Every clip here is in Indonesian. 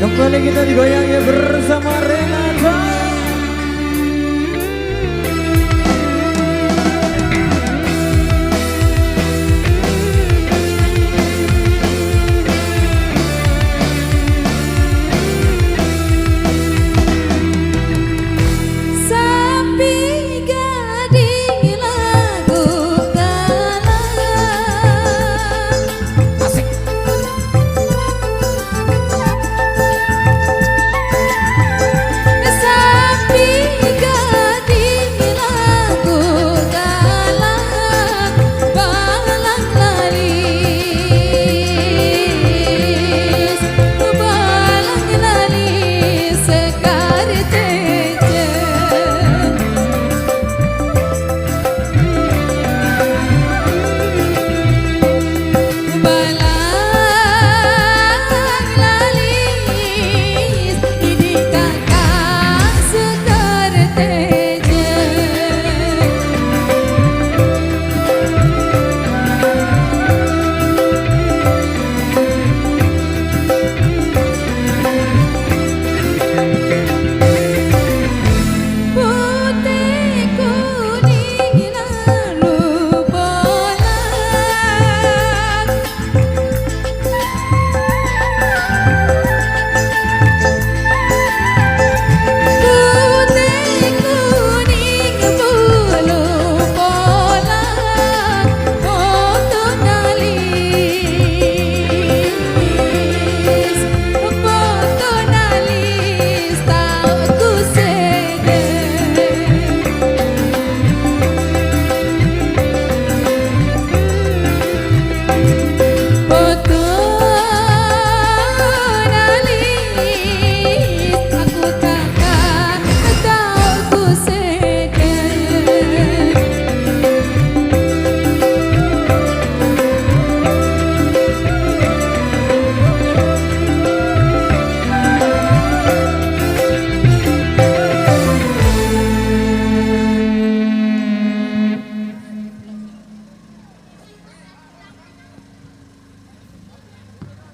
Kembali kita digoyang ya bersama Renata.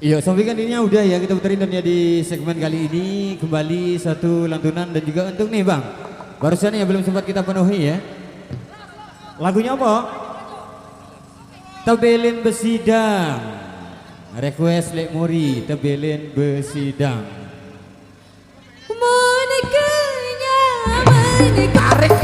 Iya, sampai kan ini udah ya, kita puterin dan ya di segmen kali ini kembali satu lantunan dan juga untuk nih Bang. Barusan ya belum sempat kita penuhi ya. Lagunya apa? Tebelin Besidang. Request Lek Mori, Tebelin Besidang. Menikahnya tarik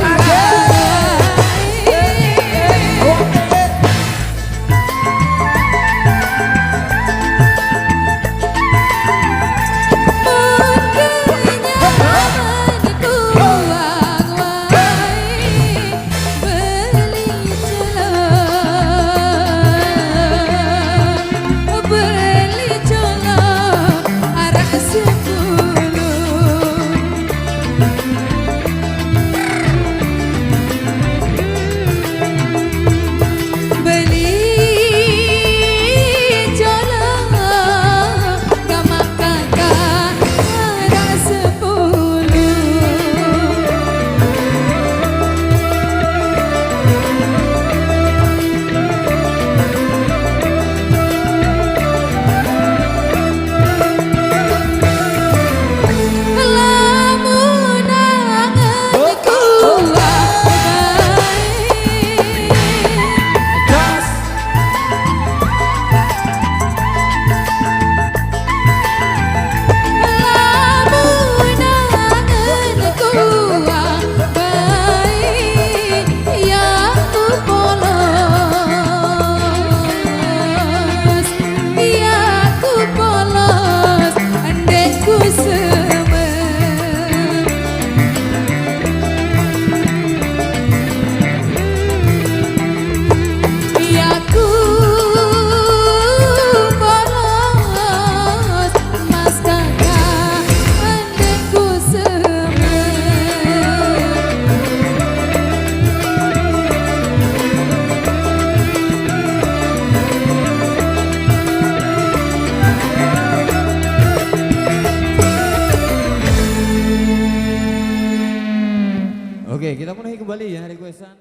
Oke, kita penuhi kembali ya requestan.